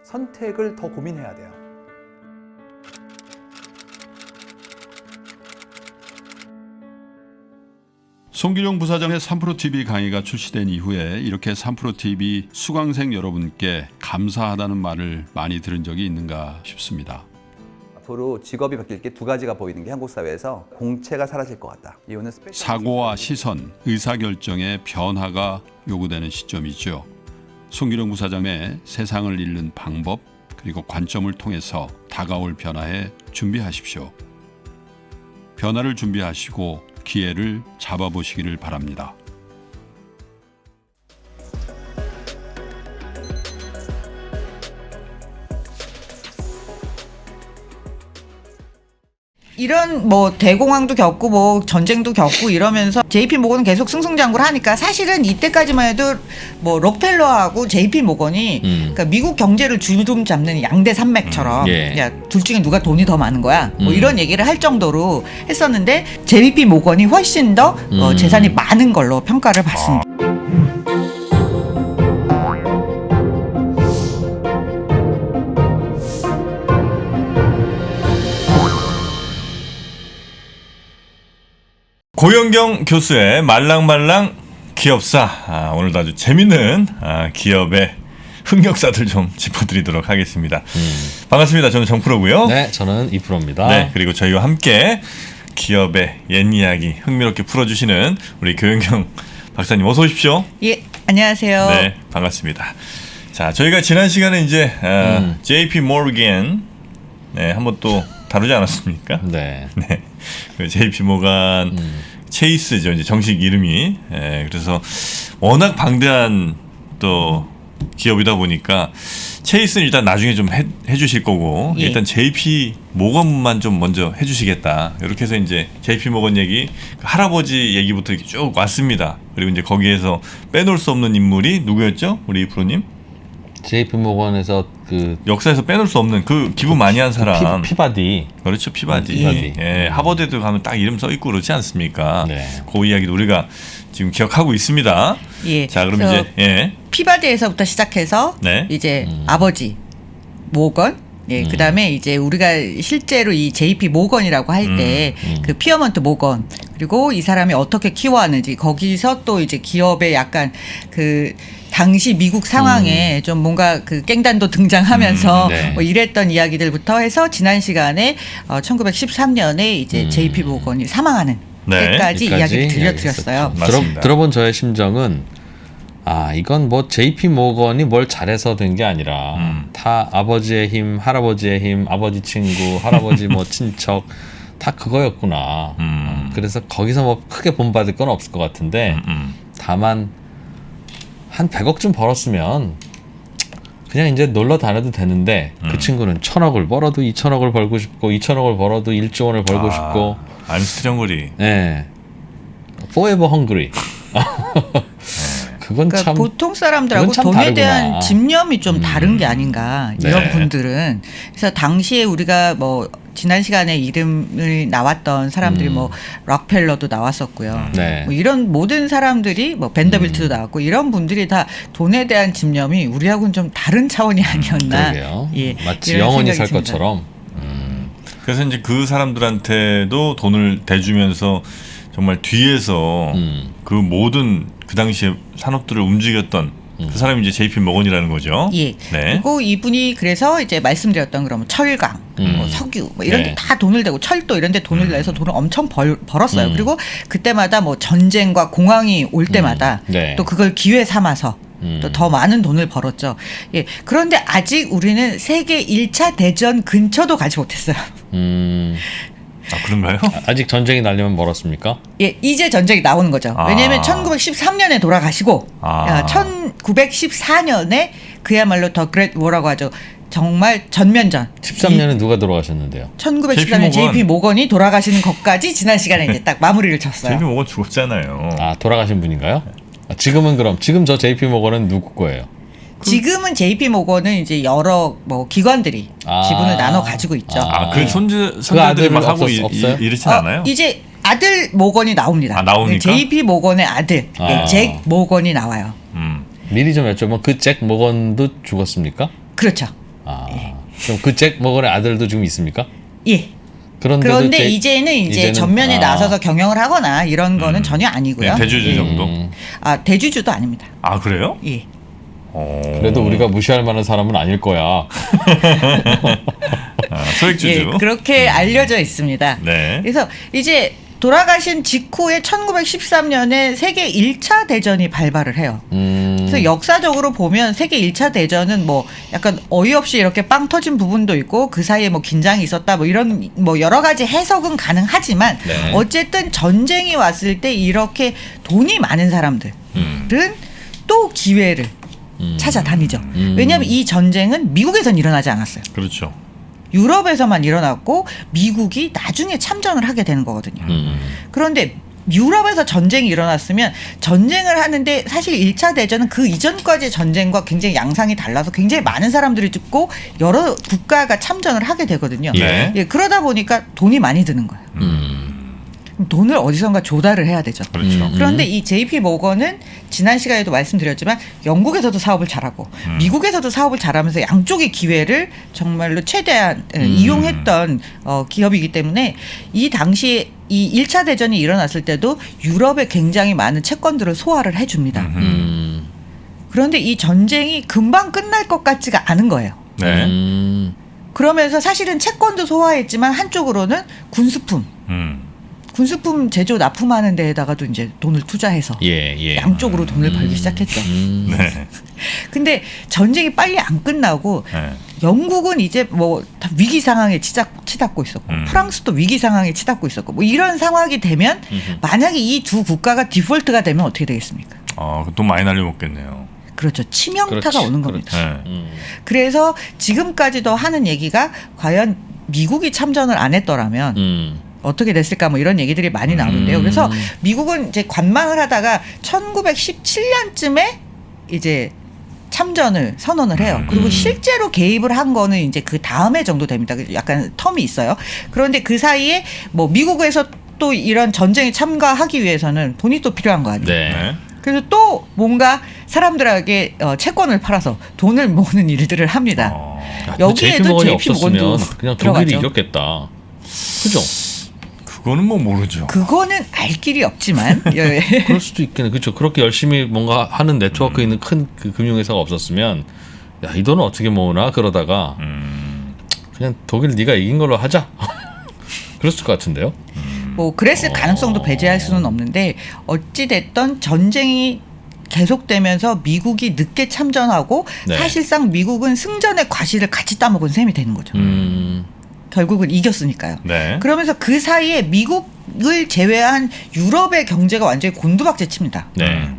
선택을 더 고민해야 돼요. 송기룡 부사장의 3프로TV 강의가 출시된 이후에 이렇게 3프로TV 수강생 여러분께 감사하다는 말을 많이 들은 적이 있는가 싶습니다. 앞으로 직업이 바뀔 게 두 가지가 보이는 게 한국 사회에서 공채가 사라질 것 같다. 이거는 사고와 시선, 의사결정의 변화가 요구되는 시점이죠. 송기룡 부사장의 세상을 읽는 방법 그리고 관점을 통해서 다가올 변화에 준비하십시오. 변화를 준비하시고 기회를 잡아보시기를 바랍니다. 이런 뭐 대공황도 겪고 뭐 전쟁도 겪고 이러면서 JP 모건은 계속 승승장구를 하니까 사실은 이때까지만 해도 뭐 록펠러하고 JP 모건이 그러니까 미국 경제를 주름 잡는 양대 산맥처럼 예. 야, 둘 중에 누가 돈이 더 많은 거야 뭐 이런 얘기를 할 정도로 했었는데 JP 모건이 훨씬 더 재산이 많은 걸로 평가를 받습니다. 고영경 교수의 말랑말랑 기업사. 오늘도 아주 재밌는 기업의 흑역사들 좀 짚어드리도록 하겠습니다. 반갑습니다. 저는 정프로고요. 네, 저는 이프로입니다. 네, 그리고 저희와 함께 기업의 옛 이야기 흥미롭게 풀어주시는 우리 고영경 박사님 어서 오십시오. 예, 안녕하세요. 네, 반갑습니다. 자, 저희가 지난 시간에 이제 JP 모건 한번 또 다루지 않았습니까? 네. 네, 그 JP 모건 체이스죠, 이제 정식 이름이. 그래서 워낙 방대한 또 기업이다 보니까 체이스는 일단 나중에 좀 해주실 거고 예. 일단 JP 모건만 좀 먼저 해주시겠다. 이렇게 해서 이제 JP 모건 얘기, 할아버지 얘기부터 이렇게 쭉 왔습니다. 그리고 이제 거기에서 빼놓을 수 없는 인물이 누구였죠, 우리 프로님? JP 모건에서 그 역사에서 빼놓을 수 없는 그 기부 많이 한 사람. 피바디. 그렇죠, 피바디. 피바디. 예, 하버드에도 가면 딱 이름 써 있고 그렇지 않습니까? 네. 그 이야기도 우리가 지금 기억하고 있습니다. 예. 자, 그럼 그래서 이제 예. 피바디에서부터 시작해서 네. 이제 아버지 모건, 예, 그다음에 이제 우리가 실제로 이 JP 모건이라고 할 때 그 피어먼트 모건 그리고 이 사람이 어떻게 키워왔는지 거기서 또 이제 기업의 약간 그 당시 미국 상황에 좀 뭔가 그 깽단도 등장하면서 네. 뭐 이랬던 이야기들부터 해서 지난 시간에 1913년에 이제 JP 모건이 사망하는 네. 때까지 이야기를 들려드렸어요. 맞습니다. 들어본 저의 심정은 이건 뭐 JP 모건이 뭘 잘해서 된 게 아니라 다 아버지의 힘, 할아버지의 힘, 아버지 친구, 할아버지 뭐 친척 다 그거였구나. 그래서 거기서 뭐 크게 본받을 건 없을 것 같은데 다만 한 100억쯤 벌었으면 그냥 이제 놀러 다녀도 되는데 그 친구는 1000억을 벌어도 2000억을 벌고 싶고 2000억을 벌어도 1조 원을 벌고 싶고 암스트령거리. 예. Forever hungry. 그건 그러니까 참 보통 사람들하고 그건 참 돈에 다르구나. 대한 집념이 좀 다른 게 아닌가 이런 네. 분들은. 그래서 당시에 우리가 뭐 지난 시간에 이름이 나왔던 사람들이 뭐 록펠러도 나왔었고요. 네. 뭐 이런 모든 사람들이 뭐 벤더빌트도 나왔고 이런 분들이 다 돈에 대한 집념이 우리하고는 좀 다른 차원이 아니었나. 그러게요. 예, 마치 이런 영원히 생각이 살 듭니다. 것처럼. 그래서 이제 그 사람들한테도 돈을 대주면서 정말 뒤에서 그 모든 그 당시에 산업들을 움직였던 그 사람이 이제 JP 모건이라는 거죠. 예. 네. 그리고 이분이 그래서 이제 말씀드렸던 그러면 철강, 뭐 석유 뭐 이런 데 네. 다 돈을 대고 철도 이런 데 돈을 내서 돈을 엄청 벌었어요. 그리고 그때마다 뭐 전쟁과 공황이 올 때마다 네. 또 그걸 기회 삼아서 또 더 많은 돈을 벌었죠. 예. 그런데 아직 우리는 세계 1차 대전 근처도 가지 못했어요. 그런가요? 아직 전쟁이 날리면 멀었습니까? 예, 이제 전쟁이 나오는 거죠. 왜냐하면 1913년에 돌아가시고 1914년에 그야말로 더 그레이트 워라고 하죠. 정말 전면전. 13년에 누가 돌아가셨는데요? 1913년 JP 모건이 돌아가시는 것까지 지난 시간에 이제 딱 마무리를 쳤어요. JP 모건 죽었잖아요. 돌아가신 분인가요? 지금은 그럼 지금 저 JP 모건은 누구 거예요? 지금은 JP 모건은 이제 여러 뭐 기관들이 지분을 나눠 가지고 있죠. 그 손자들이 아들은 막 하고 없어요? 이렇진 않아요? 이제 아들 모건이 나옵니다. 나옵니까? JP 모건의 아들 잭 모건이 나와요. 미리 좀 여쭤보면 그 잭 모건도 죽었습니까? 그렇죠. 그럼 그 잭 모건의 아들도 지금 있습니까? 예. 그런데도 그런데 이제는 이제 전면에 나서서 경영을 하거나 이런 거는 전혀 아니고요. 네, 대주주 예. 정도. 아 대주주도 아닙니다. 아 그래요? 예. 그래도 우리가 무시할 만한 사람은 아닐 거야. 소액주주. 예, 그렇게 알려져 있습니다. 네. 그래서 이제 돌아가신 직후에 1913년에 세계 1차 대전이 발발을 해요. 그래서 역사적으로 보면 세계 1차 대전은 뭐 약간 어이없이 이렇게 빵 터진 부분도 있고 그 사이에 뭐 긴장이 있었다 뭐 이런 뭐 여러 가지 해석은 가능하지만 네. 어쨌든 전쟁이 왔을 때 이렇게 돈이 많은 사람들은 또 기회를 찾아다니죠. 왜냐하면 이 전쟁은 미국에선 일어나지 않았어요. 그렇죠. 유럽에서만 일어났고 미국이 나중에 참전을 하게 되는 거거든요. 그런데 유럽에서 전쟁이 일어났으면 전쟁을 하는데 사실 1차 대전은 그 이전까지의 전쟁과 굉장히 양상이 달라서 굉장히 많은 사람들이 죽고 여러 국가가 참전을 하게 되거든요. 네. 예, 그러다 보니까 돈이 많이 드는 거예요. 그럼 돈을 어디선가 조달을 해야 되죠. 그렇죠. 그런데 이 JP 모건은 지난 시간에도 말씀드렸지만 영국에서도 사업을 잘하고 미국에서도 사업을 잘하면서 양쪽의 기회를 정말로 최대한 이용했던 기업이기 때문에 이 당시에 이 1차 대전이 일어났을 때도 유럽에 굉장히 많은 채권들을 소화를 해줍니다. 그런데 이 전쟁이 금방 끝날 것 같지가 않은 거예요. 네. 그러면서 사실은 채권도 소화했지만 한쪽으로는 군수품 군수품 제조 납품하는 데에다가도 이제 돈을 투자해서 예. 양쪽으로 돈을 벌기 시작했죠. 네. 근데 전쟁이 빨리 안 끝나고 네. 영국은 이제 뭐 다 위기 상황에 치닫고 있었고 프랑스도 위기 상황에 치닫고 있었고 뭐 이런 상황이 되면 만약에 이 두 국가가 디폴트가 되면 어떻게 되겠습니까? 돈 많이 날려먹겠네요. 그렇죠. 치명타가 그렇지, 오는 겁니다. 네. 그래서 지금까지도 하는 얘기가 과연 미국이 참전을 안 했더라면 어떻게 됐을까 뭐 이런 얘기들이 많이 나오는데요. 그래서 미국은 이제 관망을 하다가 1917년쯤에 이제 참전을 선언을 해요. 그리고 실제로 개입을 한 거는 이제 그 다음에 정도 됩니다. 약간 텀이 있어요. 그런데 그 사이에 뭐 미국에서 또 이런 전쟁에 참가하기 위해서는 돈이 또 필요한 거 아니에요. 네. 네. 그래서 또 뭔가 사람들에게 채권을 팔아서 돈을 모으는 일들을 합니다. 여기에도 모건이 JP 모건도 없었으면 그냥 독일이 들어가죠. 이겼겠다. 그죠? 그거는 뭐 모르죠. 그거는 알 길이 없지만 예. 그럴 수도 있겠네. 그렇죠. 그렇게 열심히 뭔가 하는 네트워크 있는 큰 그 금융회사가 없었으면 야, 이 돈은 어떻게 모으나 그러다가 그냥 독일 네가 이긴 걸로 하자. 그랬을 것 같은데요. 뭐 그랬을 가능성도 배제할 수는 없는데 어찌 됐던 전쟁이 계속되면서 미국이 늦게 참전하고 네. 사실상 미국은 승전의 과실을 같이 따먹은 셈이 되는 거죠. 결국은 이겼으니까요. 네. 그러면서 그 사이에 미국을 제외한 유럽의 경제가 완전히 곤두박질칩니다. 네.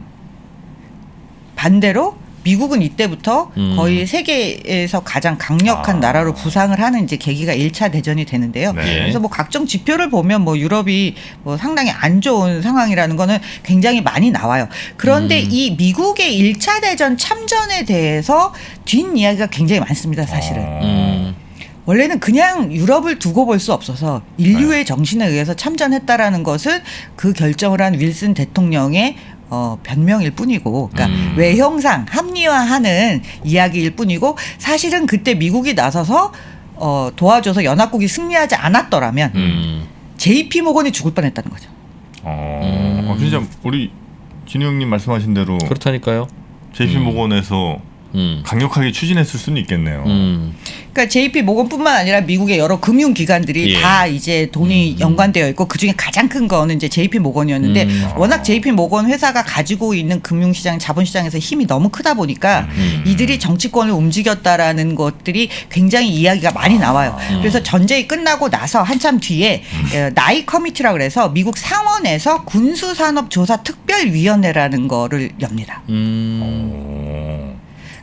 반대로 미국은 이때부터 거의 세계에서 가장 강력한 나라로 부상을 하는 이제 계기가 1차 대전이 되는데요. 네. 그래서 뭐 각종 지표를 보면 뭐 유럽이 뭐 상당히 안 좋은 상황이라는 거는 굉장히 많이 나와요. 그런데 이 미국의 1차 대전 참전에 대해서 뒷이야기가 굉장히 많습니다, 사실은. 원래는 그냥 유럽을 두고 볼 수 없어서 인류의 정신에 의해서 참전했다라는 것은 그 결정을 한 윌슨 대통령의 변명일 뿐이고, 그러니까 외형상 합리화하는 이야기일 뿐이고, 사실은 그때 미국이 나서서 도와줘서 연합국이 승리하지 않았더라면 JP 모건이 죽을 뻔했다는 거죠. 진짜 우리 진우 형님 말씀하신 대로 그렇다니까요. JP 모건에서 강력하게 추진했을 수는 있겠네요. 그러니까 JP 모건뿐만 아니라 미국의 여러 금융 기관들이 예. 다 이제 돈이 연관되어 있고 그 중에 가장 큰 거는 이제 JP 모건이었는데 워낙 JP 모건 회사가 가지고 있는 금융시장, 자본시장에서 힘이 너무 크다 보니까 이들이 정치권을 움직였다라는 것들이 굉장히 이야기가 많이 나와요. 그래서 전쟁이 끝나고 나서 한참 뒤에 나이 커미티라고 그래서 미국 상원에서 군수산업조사특별위원회라는 거를 엽니다.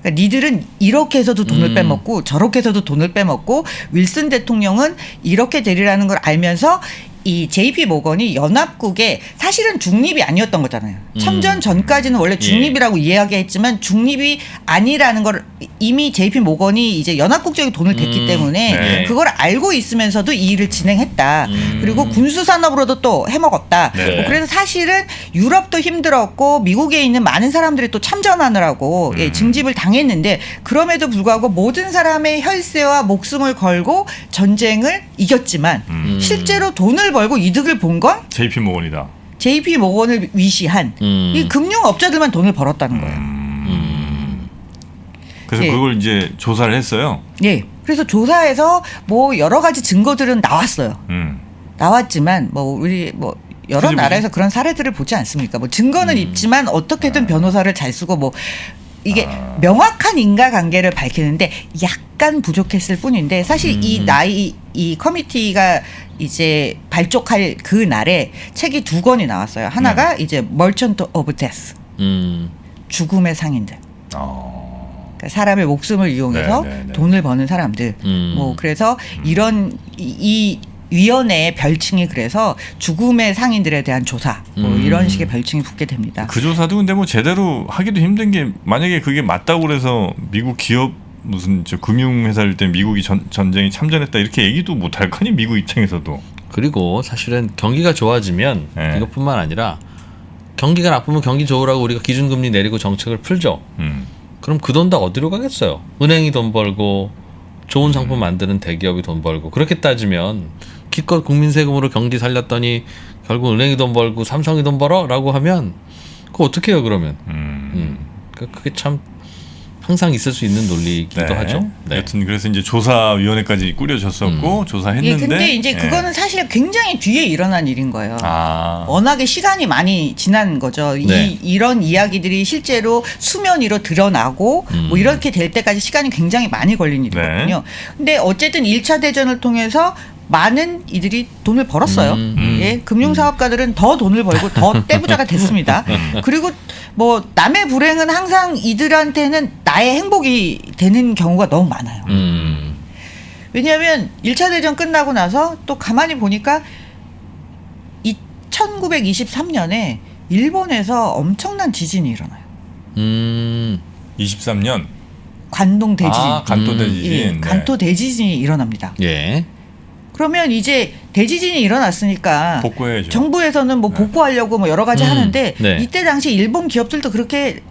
그러니까 니들은 이렇게 해서도 돈을 빼먹고 저렇게 해서도 돈을 빼먹고 윌슨 대통령은 이렇게 되리라는 걸 알면서 이 JP 모건이 연합국의 사실은 중립이 아니었던 거잖아요. 참전 전까지는 원래 중립이라고 이야기했지만 중립이 아니라는 걸 이미 JP 모건이 이제 연합국적인 돈을 댔기 때문에 네. 그걸 알고 있으면서도 이 일을 진행했다. 그리고 군수 산업으로도 또 해먹었다. 네. 뭐 그래서 사실은 유럽도 힘들었고 미국에 있는 많은 사람들이 또 참전하느라고 징집을 당했는데 그럼에도 불구하고 모든 사람의 혈세와 목숨을 걸고 전쟁을 이겼지만 실제로 돈을 벌고 이득을 본 건 JP 모건이다. JP 모건을 위시한 이 금융업자들만 돈을 벌었다는 거예요. 그래서 예. 그걸 이제 조사를 했어요. 예. 그래서 조사에서 뭐 여러 가지 증거들은 나왔어요. 나왔지만 뭐 우리 뭐 여러 그지, 나라에서 그런 사례들을 보지 않습니까? 뭐 증거는 있지만 어떻게든 변호사를 잘 쓰고 뭐 이게 명확한 인과관계를 밝히는데 약간 부족했을 뿐인데 사실 이 커미티가 이제 발족할 그 날에 책이 2권이 나왔어요. 하나가 이제 Merchant of Death, 죽음의 상인들. 그러니까 사람의 목숨을 이용해서 네, 네, 네. 돈을 버는 사람들. 뭐 그래서 이런 이 위원회의 별칭이 그래서 죽음의 상인들에 대한 조사 뭐 이런 식의 별칭이 붙게 됩니다. 그 조사도 근데 뭐 제대로 하기도 힘든 게 만약에 그게 맞다고 그래서 미국 기업 무슨 저 금융회사일 때 미국이 전쟁에 참전했다 이렇게 얘기도 못할 거니 미국 입장에서도. 그리고 사실은 경기가 좋아지면 네. 이것뿐만 아니라 경기가 나쁘면 경기 좋으라고 우리가 기준금리 내리고 정책을 풀죠. 그럼 그 돈 다 어디로 가겠어요? 은행이 돈 벌고 좋은 상품 만드는 대기업이 돈 벌고 그렇게 따지면 기껏 국민 세금으로 경기 살렸더니 결국 은행이 돈 벌고 삼성이 돈 벌어? 라고 하면 그거 어떻게 해요 그러면? 그게 참 항상 있을 수 있는 논리이기도 네. 하죠. 네. 여튼 그래서 이제 조사위원회까지 꾸려졌었고 조사했는데. 예, 근데 이제 그거는 사실 굉장히 뒤에 일어난 일인 거예요. 워낙에 시간이 많이 지난 거죠. 네. 이런 이야기들이 실제로 수면 위로 드러나고 뭐 이렇게 될 때까지 시간이 굉장히 많이 걸린 일이거든요. 근데 어쨌든 1차 대전을 통해서 많은 이들이 돈을 벌었어요. 예, 금융사업가들은 더 돈을 벌고 더 떼부자가 됐습니다. 그리고 뭐 남의 불행은 항상 이들한테는 나의 행복이 되는 경우가 너무 많아요. 왜냐하면 1차 대전 끝나고 나서 또 가만히 보니까 1923년에 일본에서 엄청난 지진이 일어나요. 23년. 관동 대지진. 간토 대지진. 예, 네. 간토 대지진이 일어납니다. 예. 그러면 이제 대지진이 일어났으니까 복구해야죠. 정부에서는 뭐 복구하려고 뭐 여러 가지 하는데 네. 이때 당시 일본 기업들도 그렇게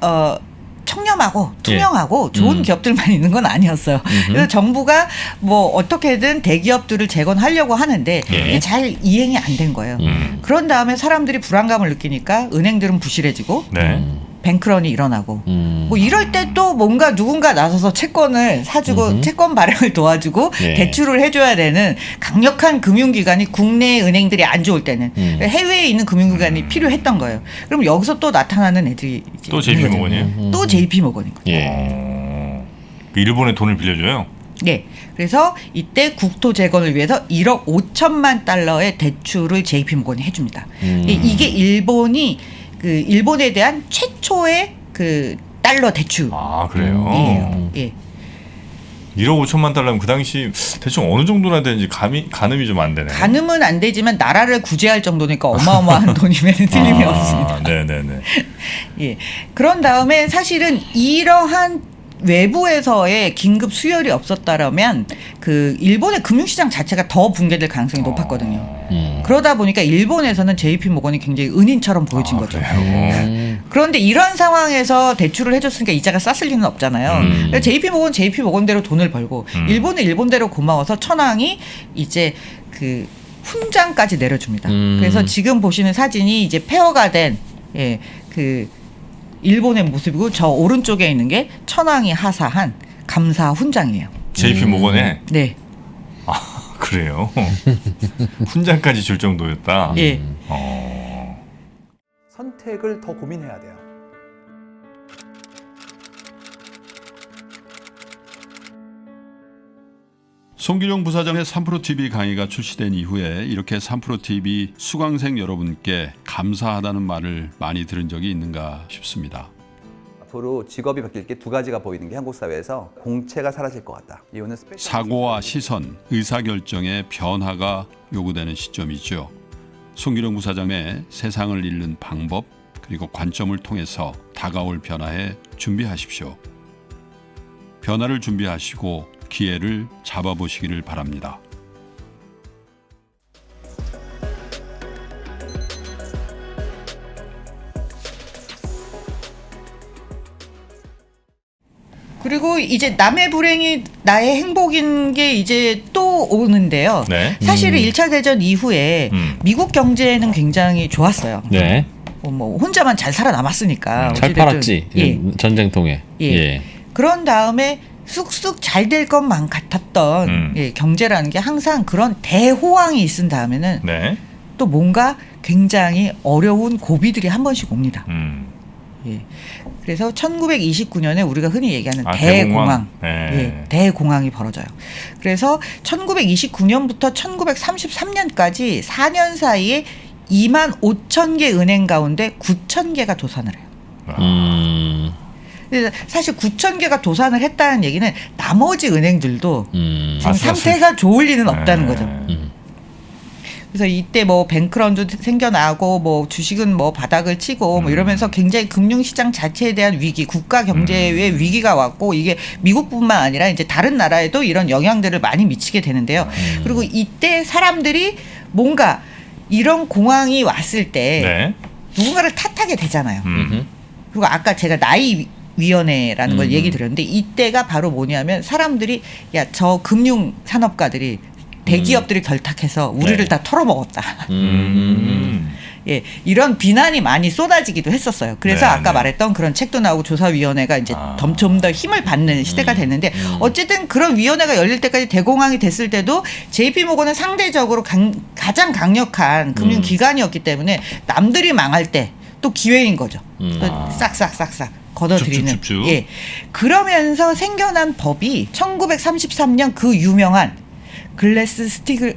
청렴하고 투명하고 예. 좋은 기업들만 있는 건 아니었어요. 그래서 정부가 뭐 어떻게든 대기업들을 재건하려고 하는데 이게 잘 이행이 안 된 거예요. 그런 다음에 사람들이 불안감을 느끼니까 은행들은 부실해지고 네. 뱅크런이 일어나고 뭐 이럴 때 또 뭔가 누군가 나서서 채권을 사주고 채권 발행을 도와주고 예. 대출을 해줘야 되는 강력한 금융기관이 국내 은행들이 안 좋을 때는 해외에 있는 금융기관이 필요했던 거예요. 그럼 여기서 또 나타나는 애들이 이제 또 JP 있는 거죠. 모건이에요. 또 JP 모건인 거죠. 예. 그 일본에 돈을 빌려줘요. 네. 그래서 이때 국토 재건을 위해서 1억 5천만 달러의 대출을 JP 모건이 해줍니다. 이게 일본이 그 일본에 대한 최초의 그 달러 대출이에요. 그래요. 예. 1억 5천만 달러면 그 당시 대충 어느 정도나 되는지 가늠이 좀 안 되네요. 가늠은 안 되지만 나라를 구제할 정도니까 어마어마한 돈이면 틀림이 없습니다. 네네네. 예. 그런 다음에 사실은 이러한 외부에서의 긴급 수혈이 없었다라면 그 일본의 금융시장 자체가 더 붕괴될 가능성이 높았거든요. 그러다 보니까 일본에서는 JP 모건이 굉장히 은인처럼 보여진 거죠. 그런데 이런 상황에서 대출을 해줬으니까 이자가 쌌을 리는 없잖아요. 그래서 JP 모건 JP 모건대로 돈을 벌고 일본은 일본대로 고마워서 천황이 이제 그 훈장까지 내려줍니다. 그래서 지금 보시는 사진이 이제 폐허가 된 그 일본의 모습이고 저 오른쪽에 있는 게 천황이 하사한 감사 훈장이에요. JP 모건에 네. 그래요. 훈장까지 줄 정도였다. 예. 선택을 더 고민해야 돼요. 송기룡 부사장의 3프로TV 강의가 출시된 이후에 이렇게 3프로TV 수강생 여러분께 감사하다는 말을 많이 들은 적이 있는가 싶습니다. 앞으로 직업이 바뀔 게 2가지가 보이는 게 한국 사회에서 공채가 사라질 것 같다. 이거는 사고와 시선, 의사결정의 변화가 요구되는 시점이죠. 송기룡 부사장의 세상을 읽는 방법 그리고 관점을 통해서 다가올 변화에 준비하십시오. 변화를 준비하시고 기회를 잡아보시기를 바랍니다. 그리고 이제 남의 불행이 나의 행복인 게 이제 또 오는데요. 네. 사실은 1차 대전 이후에 미국 경제는 굉장히 좋았어요. 네. 뭐 혼자만 잘 살아남았으니까. 잘 어찌됐든. 팔았지. 예. 전쟁통에. 예. 그런 다음에 쑥쑥 잘 될 것만 같았던 예, 경제라는 게 항상 그런 대호황이 있은 다음에는 네. 또 뭔가 굉장히 어려운 고비들이 한 번씩 옵니다. 예. 그래서 1929년에 우리가 흔히 얘기하는 대공황, 네. 예, 대공황이 벌어져요. 그래서 1929년부터 1933년까지 4년 사이에 2만 5천 개 은행 가운데 9천 개가 도산을 해요. 그래서 사실 9천 개가 도산을 했다는 얘기는 나머지 은행들도 지금 상태가 좋을 리는 없다는 거죠. 그래서 이때 뭐 뱅크런도 생겨나고 뭐 주식은 뭐 바닥을 치고 뭐 이러면서 굉장히 금융시장 자체에 대한 위기, 국가 경제의 위기가 왔고 이게 미국뿐만 아니라 이제 다른 나라에도 이런 영향들을 많이 미치게 되는데요. 그리고 이때 사람들이 뭔가 이런 공황이 왔을 때 네. 누군가를 탓하게 되잖아요. 그리고 아까 제가 나이 위원회라는 걸 얘기 드렸는데 이때가 바로 뭐냐면 사람들이 야, 저 금융 산업가들이 대기업들이 결탁해서 우리를 네. 다 털어먹었다. 예, 이런 비난이 많이 쏟아지기도 했었어요. 그래서 네, 아까 네. 말했던 그런 책도 나오고 조사위원회가 이제 좀 더 힘을 받는 시대가 됐는데 어쨌든 그런 위원회가 열릴 때까지 대공황이 됐을 때도 JP모건은 상대적으로 가장 강력한 금융기관이었기 때문에 남들이 망할 때 또 기회인 거죠. 또 싹싹싹싹 걷어들이는. 쭉쭉쭉쭉. 예. 그러면서 생겨난 법이 1933년 그 유명한 글래스 스티걸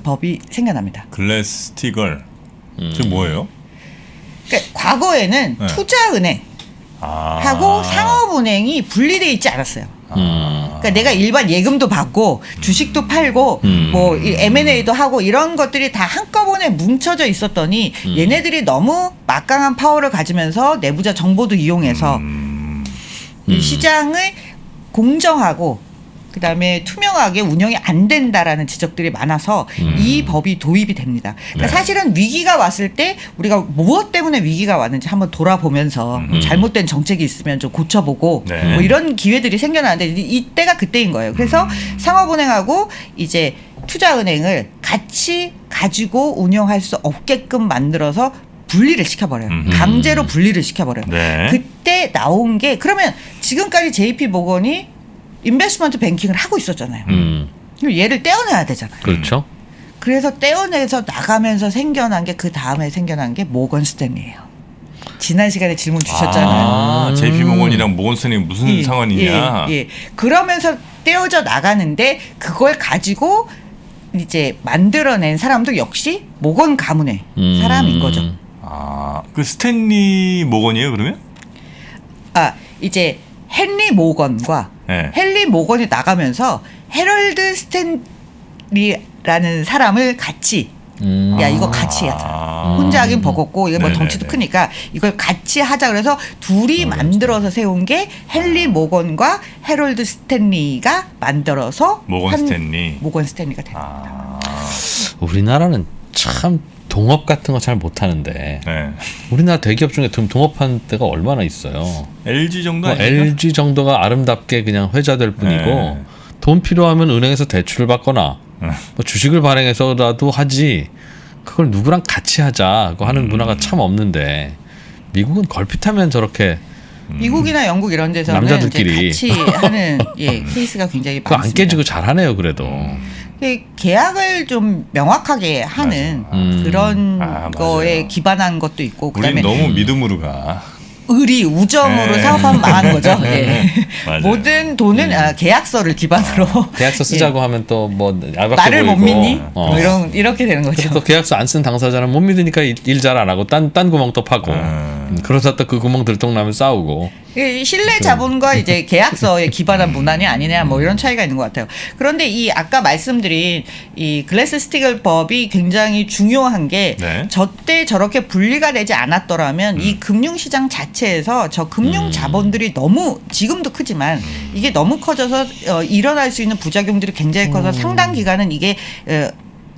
법이 생겨납니다. 글래스 스티걸. 지금 뭐예요? 그러니까 과거에는 네. 투자은행 하고 상업은행이 분리돼 있지 않았어요. 그러니까 내가 일반 예금도 받고 주식도 팔고 뭐 M&A도 하고 이런 것들이 다 한꺼번에 뭉쳐져 있었더니 얘네들이 너무 막강한 파워를 가지면서 내부자 정보도 이용해서 이 시장을 공정하고 그다음에 투명하게 운영이 안 된다라는 지적들이 많아서 이 법이 도입이 됩니다. 그러니까 네. 사실은 위기가 왔을 때 우리가 무엇 때문에 위기가 왔는지 한번 돌아보면서 잘못된 정책이 있으면 좀 고쳐보고 네. 뭐 이런 기회들이 생겨나는데 이때가 그때인 거예요. 그래서 상업은행하고 이제 투자은행을 같이 가지고 운영할 수 없게끔 만들어서 분리를 시켜버려요. 강제로 분리를 시켜버려요. 네. 그때 나온 게 그러면 지금까지 JP모건이 인베스트먼트 뱅킹을 하고 있었잖아요. 그럼 얘를 떼어내야 되잖아요. 그렇죠. 그래서 떼어내서 나가면서 생겨난 게 그 다음에 생겨난 게 모건 스탠리예요. 지난 시간에 질문 주셨잖아요. JP모건이랑 모건스탠리 무슨 예, 상관이냐? 예, 예. 그러면서 떼어져 나가는데 그걸 가지고 이제 만들어낸 사람도 역시 모건 가문의 사람인 거죠. 그 스탠리 모건이에요, 그러면? 아, 이제 헨리 모건과 네. 헨리 모건이 나가면서 해럴드 스탠리라는 사람을 같이 야 이거 같이 하자. 혼자 하긴 버겁고 이게 뭐 네네네. 덩치도 크니까 이걸 같이 하자 그래서 둘이 만들어서 세운 게 헨리 모건과 해럴드 스탠리가 만들어서 모건 한 스탠리. 모건 스탠리가 됩니다. 우리나라는 참 동업 같은 거 잘 못하는데 네. 우리나라 대기업 중에 동업한 데가 얼마나 있어요. LG 정도 뭐 아닙니까? LG 정도가 아름답게 그냥 회자될 뿐이고 네. 돈 필요하면 은행에서 대출을 받거나 뭐 주식을 발행해서라도 하지 그걸 누구랑 같이 하자고 하는 문화가 참 없는데 미국은 걸핏하면 저렇게 미국이나 영국 이런 데서는 남자들끼리. 이제 같이 하는 예, 케이스가 굉장히 그거 안 많습니다. 깨지고 잘하네요 그래도. 계약을 좀 명확하게 하는 그런 맞아요. 거에 기반한 것도 있고 우린 그다음에 너무 믿음으로 가. 의리 우정으로 네. 사업하면 망하는 거죠. 예. 맞아요. 모든 돈은 계약서를 기반으로 계약서 쓰자고 하면 또 뭐 알박해 나를 못 보이고. 믿니? 뭐 이렇게 되는 거죠. 또 계약서 안 쓴 당사자는 못 믿으니까 일 잘 안 하고 딴 구멍 또 파고. 그러다 또 그 구멍 들통나면 싸우고. 이 신뢰 자본과 이제 계약서에 기반한 문안이 아니냐 뭐 이런 차이가 있는 것 같아요. 그런데 이 아까 말씀드린 이 글래스-스티글 법이 굉장히 중요한 게 네. 저때 저렇게 분리가 되지 않았더라면 이 금융시장 자체에서 저 금융 자본들이 너무 지금도 크지만 이게 너무 커져서 일어날 수 있는 부작용들이 굉장히 커서 상당 기간은 이게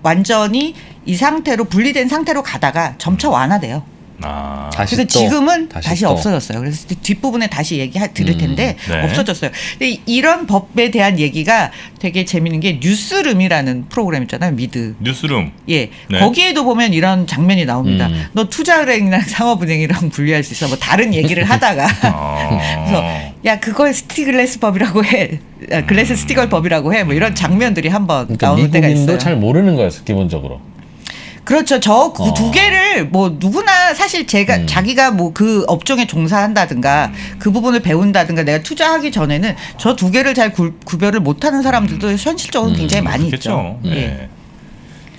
완전히 이 상태로 분리된 상태로 가다가 점차 완화돼요. 아. 다시 그래서 또, 지금은 다시 또. 없어졌어요. 그래서 뒷부분에 다시 드릴 텐데 네. 없어졌어요. 근데 이런 법에 대한 얘기가 되게 재밌는 게 뉴스룸이라는 프로그램 있잖아요. 미드. 뉴스룸. 예. 네. 거기에도 보면 이런 장면이 나옵니다. 너 투자은행이랑 상업은행이랑 분리할 수 있어. 뭐 다른 얘기를 하다가 그래서 야 그걸 스티글래스 법이라고 해. 글래스 스티글 법이라고 해. 뭐 이런 장면들이 한번 그러니까 나오는 때가 미국인도 있어요. 잘 모르는 거였어 기본적으로. 그렇죠. 저 그 두 개를 뭐 누구나 사실 제가 자기가 뭐 그 업종에 종사한다든가 그 부분을 배운다든가 내가 투자하기 전에는 저 두 개를 잘 구별을 못하는 사람들도 현실적으로 굉장히 많이 있죠. 그렇겠죠. 네. 예.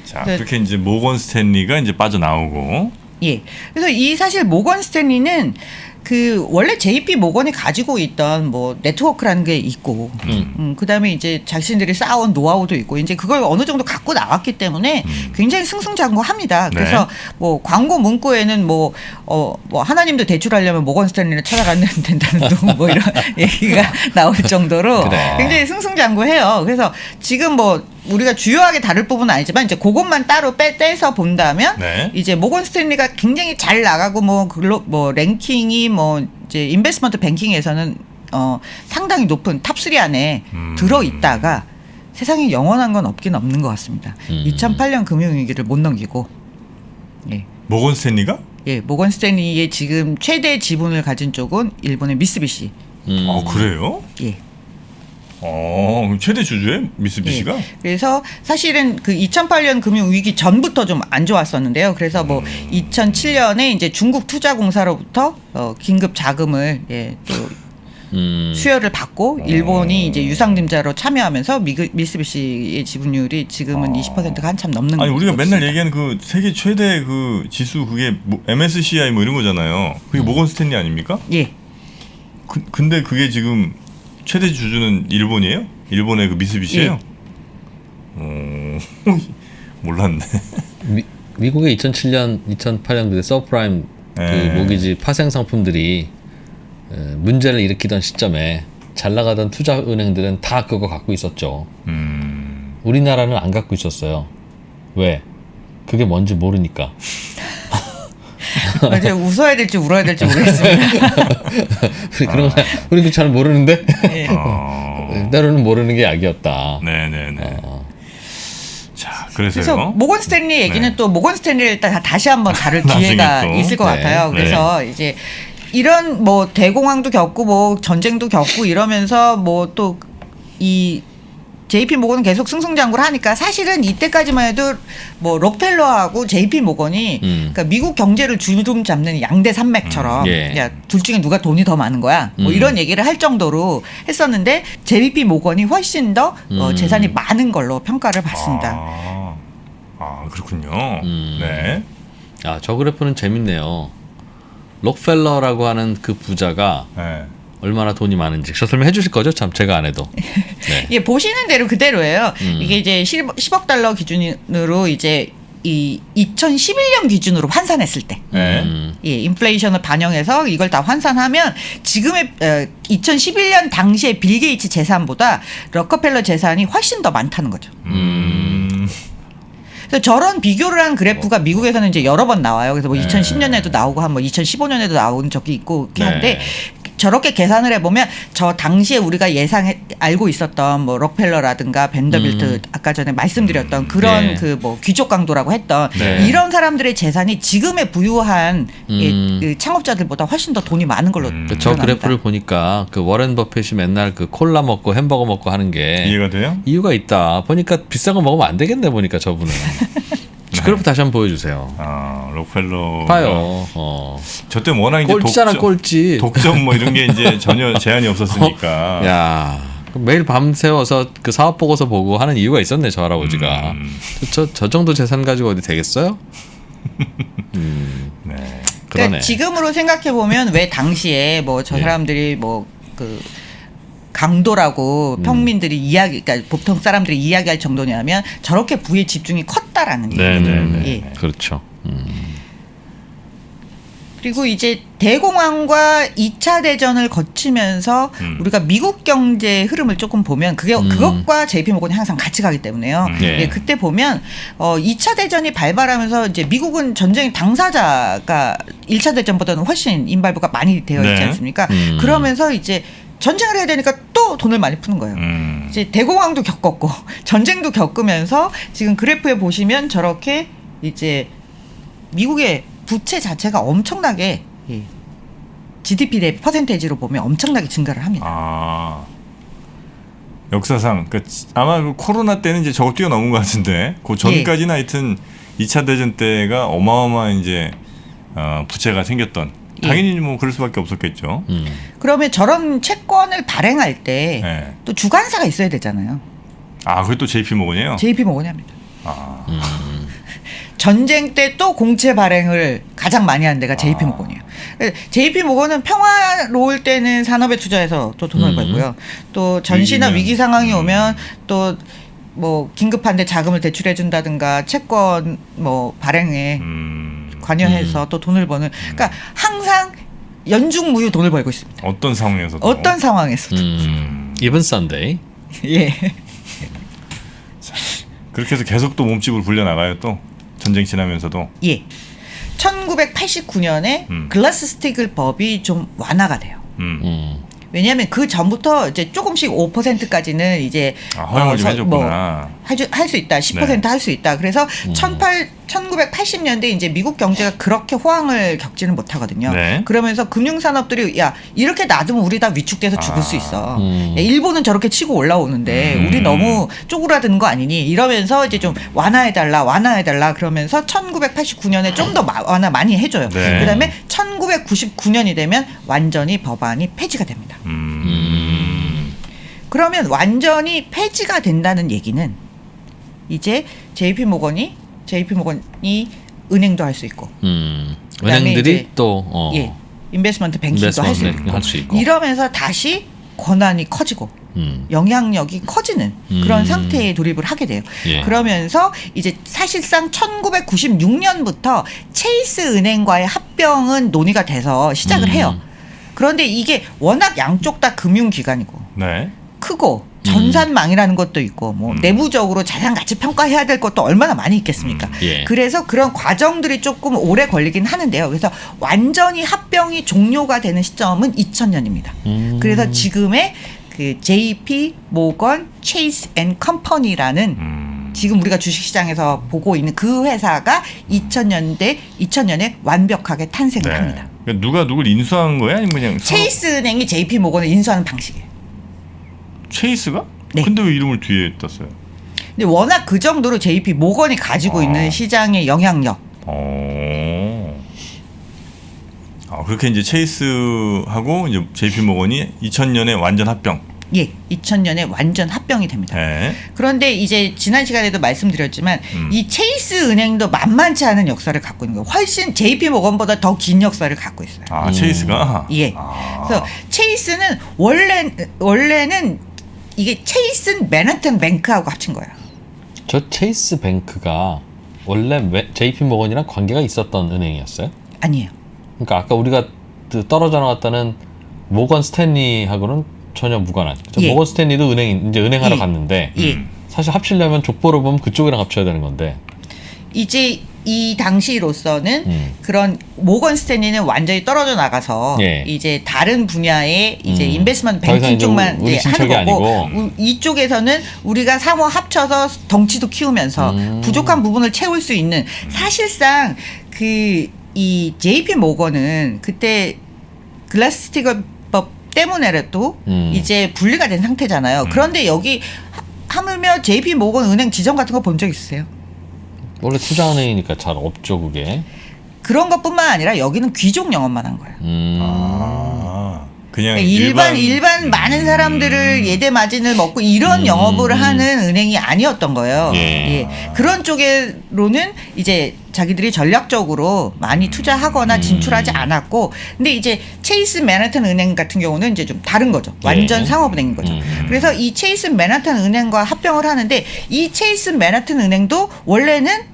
자, 네. 그렇게 이제 모건 스탠리가 이제 빠져나오고. 예. 그래서 이 사실 모건 스탠리는 그 원래 JP 모건이 가지고 있던 뭐 네트워크라는 게 있고, 그다음에 이제 자신들이 쌓아온 노하우도 있고, 이제 그걸 어느 정도 갖고 나왔기 때문에 굉장히 승승장구합니다. 네. 그래서 뭐 광고 문구에는 뭐 하나님도 대출하려면 모건 스탠리를 찾아가면 된다는 둥 뭐 이런 얘기가 나올 정도로 그래. 굉장히 승승장구해요. 그래서 지금 뭐 우리가 주요하게 다룰 부분은 아니지만 이제 그것만 따로 떼서 본다면 네. 이제 모건 스탠리가 굉장히 잘 나가고 뭐 랭킹이 뭐 이제 인베스트먼트 뱅킹에서는 상당히 높은 탑3 안에 들어 있다가 세상에 영원한 건 없긴 없는 것 같습니다. 2008년 금융위기를 못 넘기고 예. 모건 스탠리가? 예, 모건 스탠리의 지금 최대 지분을 가진 쪽은 일본의 미쓰비시. 그래요? 예. 그럼 최대 주주에 미쓰비시가? 예. 그래서 사실은 그 2008년 금융 위기 전부터 좀 안 좋았었는데요. 그래서 뭐 2007년에 이제 중국 투자공사로부터 긴급 자금을 또 수여를 받고 일본이 이제 유상증자로 참여하면서 미쓰비시의 지분율이 지금은 20%가 한참 넘는 아니 우리가 곳입니다. 맨날 얘기하는 그 세계 최대 그 지수 그게 뭐 MSCI 뭐 이런 거잖아요. 그게 모건 스탠리 아닙니까? 예. 근데 그게 지금 최대 주주는 일본이에요? 일본의 그 미쓰비시예요? 몰랐네. 미국의 2007년, 2008년 그때 서프라임 네. 그 모기지 파생 상품들이 문제를 일으키던 시점에 잘 나가던 투자 은행들은 다 그거 갖고 있었죠. 우리나라는 안 갖고 있었어요. 왜? 그게 뭔지 모르니까. 이제 웃어야 될지 울어야 될지 모르겠습니다. 우리 그런 거 우리도 잘 모르는데 예. 때로는 모르는 게 약이었다. 네네네. 자, 그래서 그래서요. 모건 스탠리 얘기는 네. 또 모건 스탠리를 일단 다시 한번 다룰 나중에 기회가 또. 있을 것 네. 같아요. 그래서 이제 이런 뭐 대공황도 겪고 뭐 전쟁도 겪고 이러면서 뭐 또 이 JP 모건은 계속 승승장구를 하니까 사실은 이때까지만 해도 뭐 록펠러하고 JP 모건이 그러니까 미국 경제를 주름 잡는 양대 산맥처럼 예. 야, 둘 중에 누가 돈이 더 많은 거야 뭐 이런 얘기를 할 정도로 했었는데 JP 모건이 훨씬 더 재산이 많은 걸로 평가를 받습니다. 그렇군요. 네. 아, 저 그래프는 재밌네요. 록펠러라고 하는 그 부자가 네. 얼마나 돈이 많은지 저 설명해 주실 거죠? 참 제가 안 해도. 네. 예, 보시는 대로 그대로예요. 이게 이제 10억 달러 기준으로 이제 이 2011년 기준으로 환산했을 때, 네. 예, 인플레이션을 반영해서 이걸 다 환산하면 지금의 2011년 당시의 빌 게이츠 재산보다 럭커펠러 재산이 훨씬 더 많다는 거죠. 그래서 저런 비교를 한 그래프가 미국에서는 이제 여러 번 나와요. 그래서 뭐 2010년에도 나오고 한 뭐 2015년에도 나온 적이 있고 그렇긴 한데 저렇게 계산을 해보면 저 당시에 우리가 알고 있었던 뭐 록펠러라든가 벤더빌트 아까 전에 말씀드렸던 그런 네. 그 뭐 귀족 강도라고 했던 네. 이런 사람들의 재산이 지금의 부유한 그 창업자들보다 훨씬 더 돈이 많은 걸로 저 드러납니다. 그래프를 보니까 그 워렌 버핏이 맨날 그 콜라 먹고 햄버거 먹고 하는 게 이해가 돼요? 이유가 있다. 보니까 비싼 거 먹으면 안 되겠네 보니까 저분은. 그래프 다시 한번 보여주세요. 록펠러. 봐요. 저 때 워낙 이제 꼴찌잖아 꼴찌. 독점 뭐 이런 게 이제 전혀 제한이 없었으니까. 야 매일 밤새워서 그 사업 보고서 보고 하는 이유가 있었네 저 할아버지가. 저 정도 재산 가지고 어디 되겠어요? 네. 그러네. 지금으로 생각해 보면 왜 당시에 뭐 저 예. 사람들이 뭐 그 강도라고 평민들이 그러니까 보통 사람들이 이야기할 정도냐면 저렇게 부의 집중이 컸다라는 네, 얘기죠. 네, 네. 예. 그렇죠. 그리고 이제 대공황과 2차 대전을 거치면서 우리가 미국 경제 흐름을 조금 보면 그것과 JP 모건이 항상 같이 가기 때문에요. 네. 예, 그때 보면 2차 대전이 발발하면서 이제 미국은 전쟁 당사자가 1차 대전보다는 훨씬 인발부가 많이 되어 있지 네. 않습니까? 그러면서 이제 전쟁을 해야 되니까 또 돈을 많이 푸는 거예요. 이제 대공황도 겪었고 전쟁도 겪으면서 지금 그래프에 보시면 저렇게 이제 미국의 부채 자체가 엄청나게 GDP 대 퍼센테이지로 보면 엄청나게 증가를 합니다. 아 역사상 아마 그 코로나 때는 이제 저거 뛰어넘은 것 같은데 그 전까지는 하여튼 2차 대전 때가 어마어마한 이제 부채가 생겼던 당연히 뭐 그럴 수밖에 없었겠죠. 그러면 저런 채권을 발행할 때 또 네. 주관사가 있어야 되잖아요. 아 그게 또 JP 모건이에요? JP 모건이 합니다. 아. 전쟁 때 또 공채 발행을 가장 많이 하는 데가 JP 모건이에요. JP 모건은 평화로울 때는 산업에 투자해서 또 돈을 벌고요. 또 전시나 위기면. 위기 상황이 오면 또 뭐 긴급한데 자금을 대출해 준다든가 채권 뭐 발행에 관여해서 또 돈을 버는. 그러니까 항상 연중무휴 돈을 벌고 있습니다. 어떤 상황에서도 어떤 상황에서도. Even Sunday. 예. 그렇게 해서 계속 또 몸집을 불려 나가요. 또 전쟁 지나면서도. 예. 1989년에 글라스 스티글 법이 좀 완화가 돼요. 왜냐하면 그 전부터 이제 조금씩 5%까지는 이제 허용을 좀 해줬구나. 할 수 있다, 10% 할 수 있다. 그래서 1980년대 이제 미국 경제가 그렇게 호황을 겪지는 못하거든요. 네. 그러면서 금융산업들이 야 이렇게 놔두면 우리 다 위축돼서 죽을 수 있어. 야, 일본은 저렇게 치고 올라오는데 우리 너무 쪼그라드는 거 아니니? 이러면서 이제 좀 완화해달라 그러면서 1989년에 좀 더 완화 많이 해줘요. 네. 그다음에 1999년이 되면 완전히 법안이 폐지가 됩니다. 그러면 완전히 폐지가 된다는 얘기는 이제 JP 모건이 은행도 할 수 있고 그다음에 은행들이 이제 또 예, 인베스트먼트 뱅킹도 할 수 있고. 할 수 있고. 이러면서 다시 권한이 커지고 영향력이 커지는 그런 상태에 돌입을 하게 돼요. 예. 그러면서 이제 사실상 1996년부터 체이스 은행과의 합병은 논의가 돼서 시작을 해요. 그런데 이게 워낙 양쪽 다 금융기관이고 네. 크고 전산망이라는 것도 있고 뭐 내부적으로 자산 가치 평가해야 될 것도 얼마나 많이 있겠습니까? 예. 그래서 그런 과정들이 조금 오래 걸리긴 하는데요. 그래서 완전히 합병이 종료가 되는 시점은 2000년입니다. 그래서 지금의 그 JP 모건 체이스 앤 컴퍼니라는 지금 우리가 주식시장에서 보고 있는 그 회사가 2000년에 완벽하게 탄생을 합니다. 그러니까 누가 누굴 인수한 거야? 아니면 그냥 체이스 은행이 JP 모건을 인수하는 방식이에요. 체이스가? 네. 근데 왜 이름을 뒤에 땄어요? 근데 워낙 그 정도로 JP 모건이 가지고 있는 시장의 영향력. 그렇게 이제 체이스하고 이제 JP 모건이 2000년에 완전 합병. 예, 2000년에 완전 합병이 됩니다. 네. 그런데 이제 지난 시간에도 말씀드렸지만 이 체이스 은행도 만만치 않은 역사를 갖고 있는 거예요. 훨씬 JP 모건보다 더 긴 역사를 갖고 있어요. 체이스가? 예. 그래서 체이스는 원래는 이게 체이스 맨하튼 뱅크하고 합친 거예요. 저 체이스 뱅크가 원래 JP 모건이랑 관계가 있었던 은행이었어요? 아니에요. 그러니까 아까 우리가 떨어져 나갔다는 모건 스탠리하고는 전혀 무관한. 예. 모건 스탠리도 은행하러 예. 갔는데 예. 사실 합치려면 족보로 보면 그쪽이랑 합쳐야 되는 건데. 이제 이 당시로서는 그런 모건 스탠리는 완전히 떨어져 나가서 예. 이제 다른 분야의 이제 인베스트먼트 더 이상 뱅킹 이제 쪽만 우리 이제 하는 친척이 거고 아니고. 이쪽에서는 우리가 상호 합쳐서 덩치도 키우면서 부족한 부분을 채울 수 있는 사실상 이 JP 모건은 그때 글라스 스티글 법 때문에라도 이제 분리가 된 상태잖아요. 그런데 여기 하물며 JP 모건 은행 지점 같은 거 본 적 있으세요? 원래 투자은행이니까 잘 없죠 그게. 그런 것뿐만 아니라 여기는 귀족 영업만 한 거예요. 그냥 그러니까 일반 많은 사람들을 예대 마진을 먹고 이런 영업을 하는 은행이 아니었던 거예요. 예. 예. 그런 쪽으로는 이제 자기들이 전략적으로 많이 투자하거나 진출하지 않았고, 근데 이제 체이스 맨하탄 은행 같은 경우는 이제 좀 다른 거죠. 완전 예. 상업은행인 거죠. 그래서 이 체이스 맨하탄 은행과 합병을 하는데, 이 체이스 맨하탄 은행도 원래는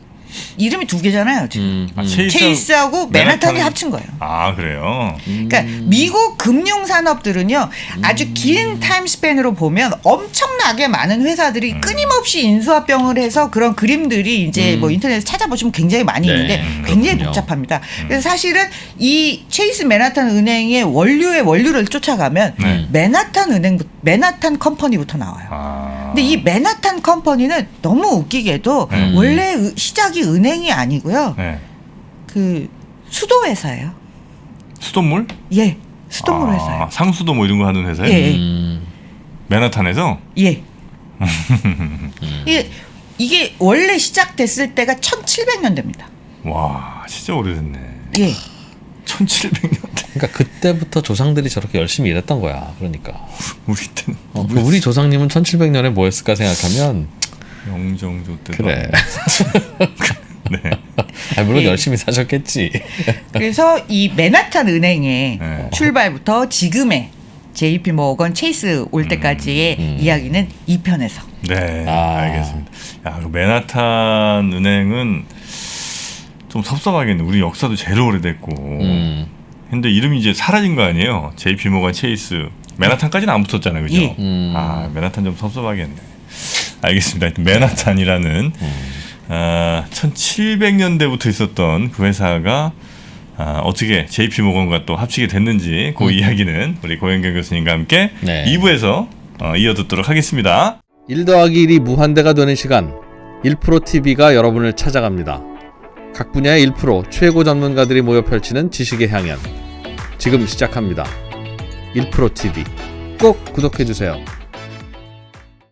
이름이 두 개잖아요. 지금. 체이스하고 맨하탄이 합친 거예요. 아, 그래요? 그러니까 미국 금융 산업들은요, 아주 긴 타임스팬으로 보면 엄청나게 많은 회사들이 끊임없이 인수합병을 해서 그런 그림들이 이제 뭐 인터넷에서 찾아보시면 굉장히 많이 네, 있는데 굉장히 그렇군요. 복잡합니다. 그래서 사실은 이 체이스 맨하탄 은행의 원류를 쫓아가면 네. 맨하탄 컴퍼니부터 나와요. 아. 근데 이 맨하탄 컴퍼니는 너무 웃기게도 원래 시작이 은행이 아니고요. 네. 그 수도 회사예요. 수돗물? 예, 수돗물 아, 회사예요. 상수도 뭐 이런 거 하는 회사예요? 예, 맨하탄에서? 예. 이게 원래 시작됐을 때가 1700년대입니다. 와, 진짜 오래됐네. 예. 1700년대. 그러니까 그때부터 조상들이 저렇게 열심히 일했던 거야. 그러니까 우리 때는 우리 조상님은 1700년에 뭐 했을까 생각하면 영정조 때. 그래. 네. 물론 예. 열심히 사셨겠지. 그래서 이 맨하탄 은행의 네. 출발부터 지금의 JP 모건 체이스 올 때까지의 이야기는 2편에서. 네. 아. 알겠습니다. 야, 그 맨하탄 은행은 좀 섭섭하겠네. 우리 역사도 제일 오래됐고. 근데 이름이 이제 사라진 거 아니에요? JP 모건 체이스. 맨하탄까지는 안 붙었잖아요. 그죠? 예. 아, 맨하탄 좀 섭섭하겠네. 알겠습니다. 하여튼 맨하탄이라는 1700년대부터 있었던 그 회사가 어떻게 JP 모건과 또 합치게 됐는지 그 이야기는 우리 고현경 교수님과 함께 네. 2부에서 이어듣도록 하겠습니다. 1 더하기 1이 무한대가 되는 시간 1프로TV가 여러분을 찾아갑니다. 각 분야의 1프로 최고 전문가들이 모여 펼치는 지식의 향연 지금 시작합니다. 1프로TV 꼭 구독해주세요.